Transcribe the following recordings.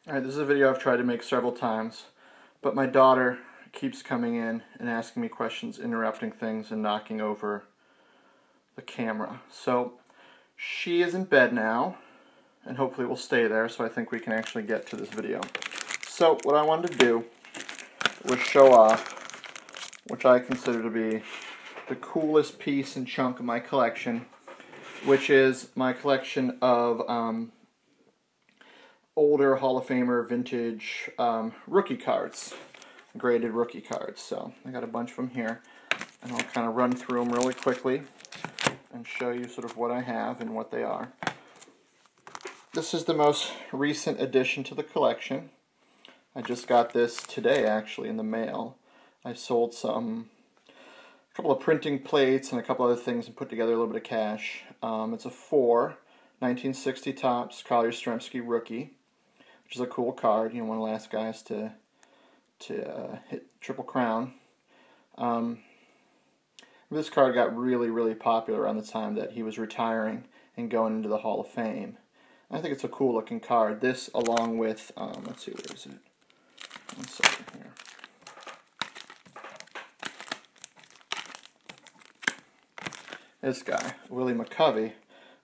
Alright, this is a video I've tried to make several times, but my daughter keeps coming in and asking me questions, interrupting things, and knocking over the camera. So she is in bed now, and hopefully will stay there, so I think we can actually get to this video. So what I wanted to do was show off, which I consider to be the coolest piece and chunk of my collection, which is my collection of older Hall of Famer vintage rookie cards, graded rookie cards. So I got a bunch of them here, and I'll kind of run through them really quickly and show you sort of what I have and what they are. This is the most recent addition to the collection. I just got this today actually in the mail. I sold a couple of printing plates and a couple other things and put together a little bit of cash. It's a 1960 Topps Collier Yastrzemski rookie, which is a cool card. You know, one of the last guys to hit Triple Crown. This card got really popular around the time that he was retiring and going into the Hall of Fame. I think it's a cool looking card. This along with, let's see, where is it? One second here. This guy, Willie McCovey,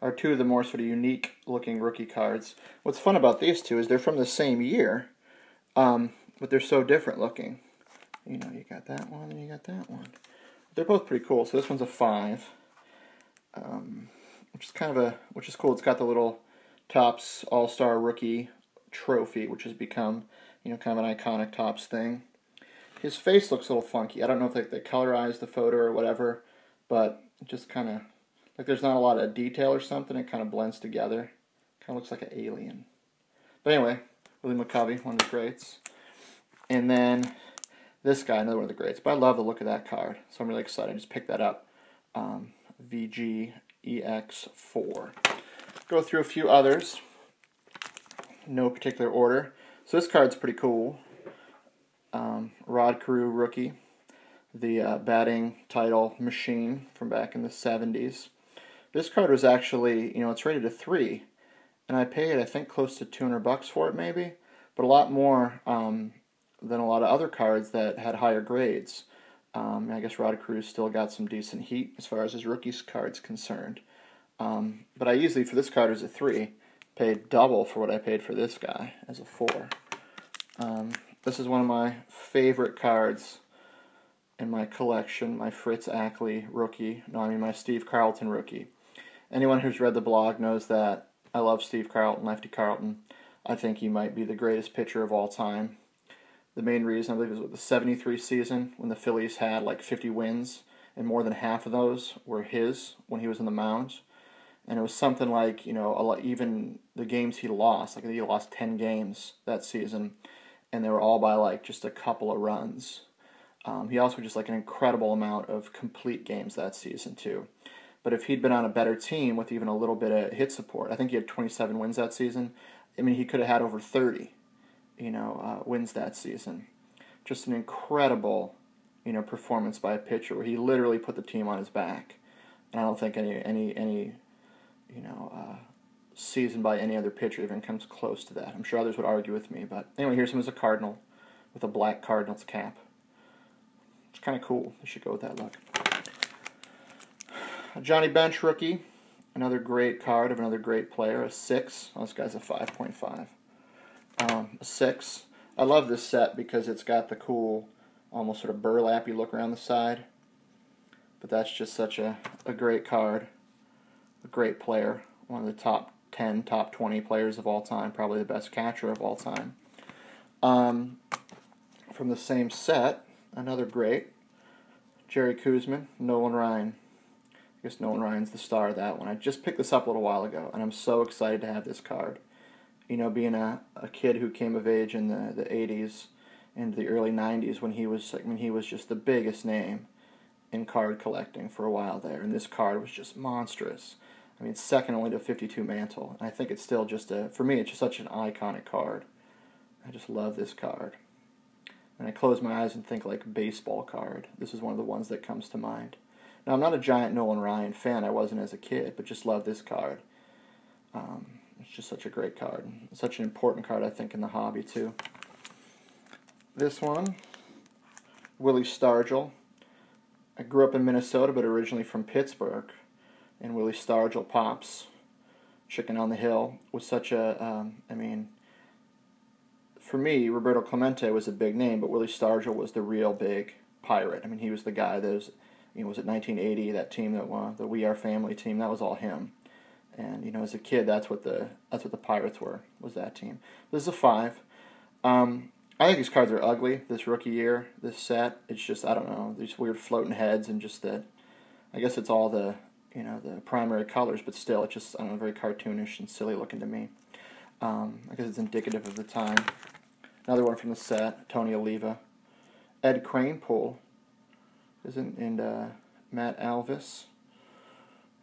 are two of the more sort of unique looking rookie cards. What's fun about these two is they're from the same year, but they're so different looking. You know, you got that one and you got that one. They're both pretty cool. So this one's a 5, which is cool. It's got the little Topps All-Star Rookie trophy, which has become, you know, kind of an iconic Topps thing. His face looks a little funky. I don't know if they colorized the photo or whatever, but it just kind of, like there's not a lot of detail or something. It kind of blends together. Kind of looks like an alien. But anyway, Willie McCovey, one of the greats. And then this guy, another one of the greats. But I love the look of that card, so I'm really excited. I just picked that up. VGEX4. Go through a few others. No particular order. So this card's pretty cool. Rod Carew rookie. The batting title machine from back in the 70s. This card was actually, you know, it's rated a 3. And I paid, I think, close to $200 for it maybe. But a lot more than a lot of other cards that had higher grades. I guess Rod Carew still got some decent heat as far as his rookies card's concerned. But I easily, for this card as a 3, paid double for what I paid for this guy as a 4. This is one of my favorite cards in my collection, my Fritz Ackley rookie. No, I mean my Steve Carlton rookie. Anyone who's read the blog knows that I love Steve Carlton, Lefty Carlton. I think he might be the greatest pitcher of all time. The main reason, I believe, was with the 73 season when the Phillies had like 50 wins, and more than half of those were his when he was in the mound. And it was something like, you know, even the games he lost, like he lost 10 games that season, and they were all by like just a couple of runs. He also just like an incredible amount of complete games that season too. But if he'd been on a better team with even a little bit of hit support, I think he had 27 wins that season. I mean, he could have had over 30, you know, wins that season. Just an incredible, you know, performance by a pitcher where he literally put the team on his back. And I don't think any you know, season by any other pitcher even comes close to that. I'm sure others would argue with me, but anyway, here's him as a Cardinal with a black Cardinals cap. It's kind of cool. You should go with that look. A Johnny Bench rookie, another great card of another great player, a 6. Oh, this guy's a 5.5. A 6. I love this set because it's got the cool, almost sort of burlappy look around the side. But that's just such a great card. A great player. One of the top 10, top 20 players of all time. Probably the best catcher of all time. From the same set, another great. Jerry Koosman, Nolan Ryan. I guess Nolan Ryan's the star of that one. I just picked this up a little while ago, and I'm so excited to have this card. You know, being a kid who came of age in the 80s and the early 90s when he was just the biggest name in card collecting for a while there, and this card was just monstrous. I mean, second only to 52 Mantle. And I think it's still just for me, it's just such an iconic card. I just love this card. And I close my eyes and think like baseball card. This is one of the ones that comes to mind. Now, I'm not a giant Nolan Ryan fan. I wasn't as a kid, but just love this card. It's just such a great card. Such an important card, I think, in the hobby, too. This one, Willie Stargell. I grew up in Minnesota, but originally from Pittsburgh. And Willie Stargell pops. Chicken on the Hill was such a, I mean, for me, Roberto Clemente was a big name, but Willie Stargell was the real big pirate. I mean, he was the guy that was, you know, was it 1980, that team that won, the We Are Family team, that was all him. And, you know, as a kid, that's what the Pirates were, was that team. This is a 5. I think these cards are ugly this rookie year, this set. It's just, I don't know, these weird floating heads and just that, I guess it's all the, you know, the primary colors, but still, it's just, I don't know, very cartoonish and silly looking to me. I guess it's indicative of the time. Another one from the set, Tony Oliva. Ed Kranepool, and Matt Alvis.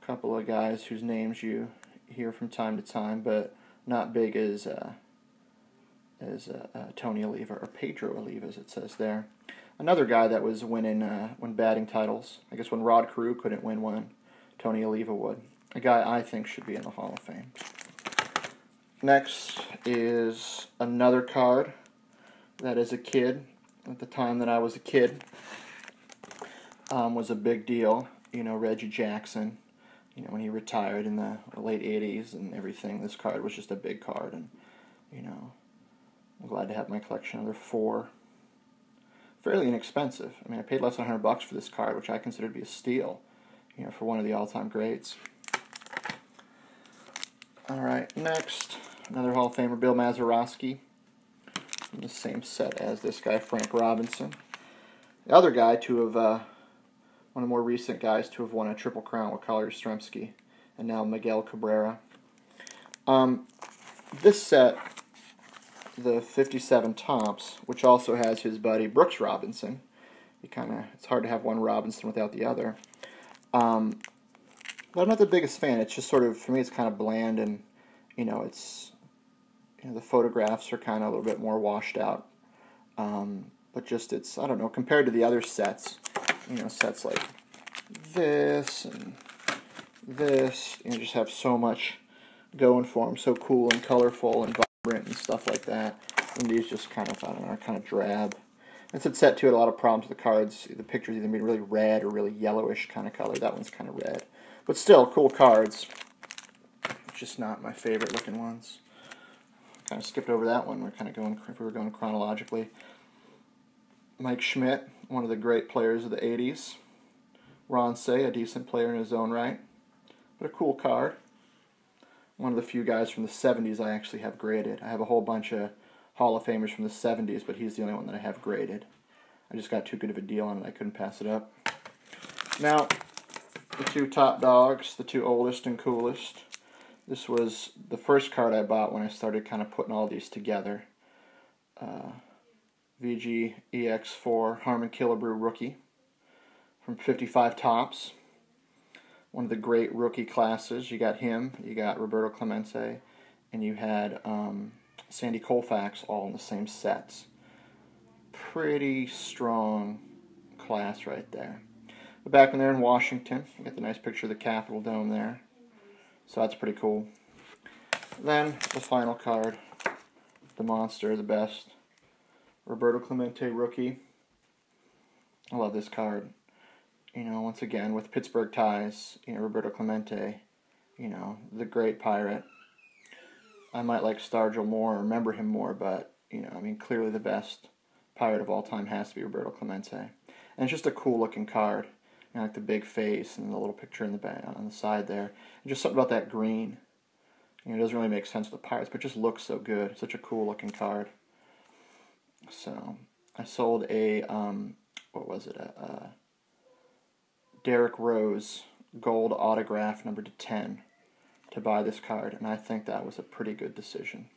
A couple of guys whose names you hear from time to time, but not big as Tony Oliva, or Pedro Oliva, as it says there. Another guy that was winning when batting titles. I guess when Rod Carew couldn't win one, Tony Oliva would. A guy I think should be in the Hall of Fame. Next is another card that as a kid, at the time that I was a kid, was a big deal. You know, Reggie Jackson, you know, when he retired in the late 80s and everything, this card was just a big card. And, you know, I'm glad to have my collection. Another 4. Fairly inexpensive. I mean, I paid less than $100 for this card, which I consider to be a steal, you know, for one of the all-time greats. All right, next, another Hall of Famer, Bill Mazeroski, from the same set as this guy, Frank Robinson. The other guy to have, one of the more recent guys to have won a Triple Crown with Collier Yastrzemski, and now Miguel Cabrera. This set, the 57 Topps, which also has his buddy Brooks Robinson. It's hard to have one Robinson without the other. But I'm not the biggest fan. It's just sort of, for me, it's kind of bland, and, you know, it's, you know, the photographs are kind of a little bit more washed out. But just, it's, I don't know, compared to the other sets, you know, sets like this and this, you know, just have so much going for them, so cool and colorful and vibrant and stuff like that. And these just kind of, I don't know, are kind of drab. It's a set too, had a lot of problems with the cards. The pictures either made really red or really yellowish kind of color. That one's kind of red. But still, cool cards. Just not my favorite looking ones. Kind of skipped over that one. We're kind of going, if we were going chronologically. Mike Schmidt, one of the great players of the 80s. Ron Say, a decent player in his own right. But a cool card. One of the few guys from the 70s I actually have graded. I have a whole bunch of Hall of Famers from the 70s, but he's the only one that I have graded. I just got too good of a deal on it, I couldn't pass it up. Now, the 2 top dogs, the 2 oldest and coolest. This was the first card I bought when I started kind of putting all these together. VG EX4 Harmon Killebrew rookie from 55 Topps. One of the great rookie classes. You got him, you got Roberto Clemente, and you had Sandy Koufax all in the same sets. Pretty strong class right there. But back in there in Washington, you got the nice picture of the Capitol Dome there. So that's pretty cool. Then the final card, the monster, the best. Roberto Clemente rookie. I love this card. You know, once again, with Pittsburgh ties, you know, Roberto Clemente, you know, the great pirate. I might like Stargell more, or remember him more, but, you know, I mean, clearly the best pirate of all time has to be Roberto Clemente. And it's just a cool looking card. You know, like the big face and the little picture in the back, on the side there. And just something about that green. You know, it doesn't really make sense with the Pirates, but it just looks so good. It's such a cool looking card. So, I sold a, what was it, a Derrick Rose gold autograph number 10 to buy this card, and I think that was a pretty good decision.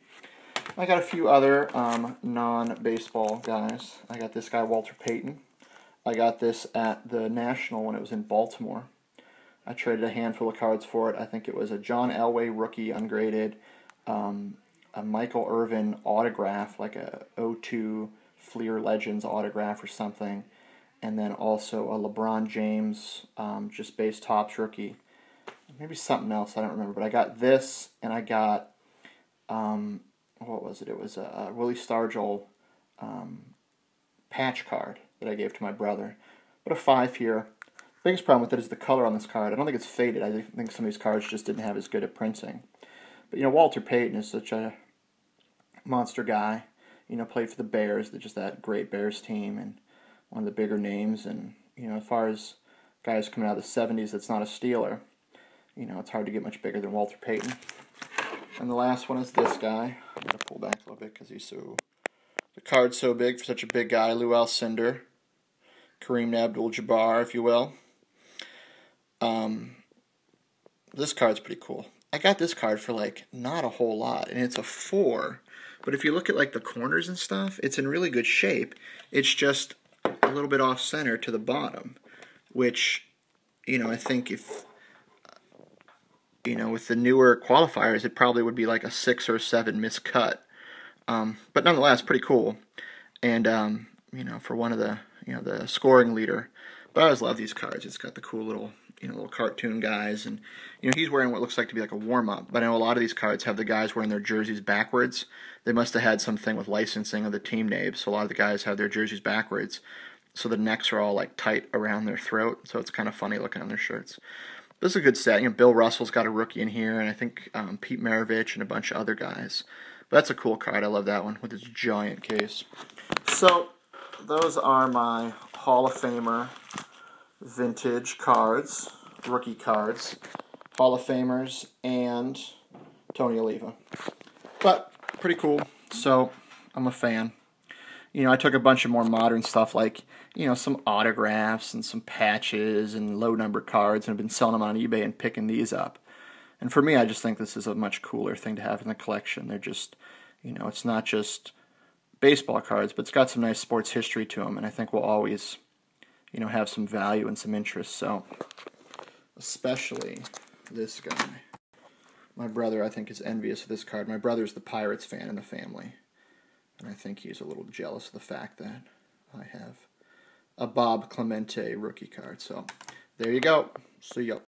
I got a few other non-baseball guys. I got this guy, Walter Payton. I got this at the National when it was in Baltimore. I traded a handful of cards for it. I think it was a John Elway rookie ungraded, a Michael Irvin autograph, like a 02 Fleer Legends autograph or something, and then also a LeBron James just base Topps rookie. Maybe something else, I don't remember. But I got this, and I got what was it? It was a Willie Stargell patch card that I gave to my brother. But a 5 here. Biggest problem with it is the color on this card. I don't think it's faded. I think some of these cards just didn't have as good at printing. But, Walter Payton is such a monster guy. Played for the Bears, just that great Bears team, and one of the bigger names. And, as far as guys coming out of the 70s that's not a Steeler, it's hard to get much bigger than Walter Payton. And the last one is this guy. I'm going to pull back a little bit because the card's so big for such a big guy. Lou Alcindor, Kareem Abdul-Jabbar, if you will. This card's pretty cool. I got this card for not a whole lot, and it's a 4. But if you look at the corners and stuff, it's in really good shape. It's just a little bit off center to the bottom, which I think if with the newer qualifiers, it probably would be like a 6 or 7 miscut. But nonetheless, pretty cool. And for one of the the scoring leader. But I always love these cards. It's got the cool little little cartoon guys, and he's wearing what looks like to be like a warm-up. But I know a lot of these cards have the guys wearing their jerseys backwards. They must have had something with licensing of the team names, so a lot of the guys have their jerseys backwards, so the necks are all tight around their throat. So it's kind of funny looking on their shirts. This is a good set. Bill Russell's got a rookie in here, and I think Pete Maravich and a bunch of other guys. But that's a cool card. I love that one with its giant case. So those are my Hall of Famer vintage cards, rookie cards, Hall of Famers, and Tony Oliva. But pretty cool. So I'm a fan. I took a bunch of more modern stuff like, some autographs and some patches and low number cards, and have been selling them on eBay and picking these up. And for me, I just think this is a much cooler thing to have in the collection. They're just, it's not just baseball cards, but it's got some nice sports history to them, and I think will always, have some value and some interest. So, especially this guy. My brother, I think, is envious of this card. My brother's the Pirates fan in the family, and I think he's a little jealous of the fact that I have a Bob Clemente rookie card. So, there you go. See ya.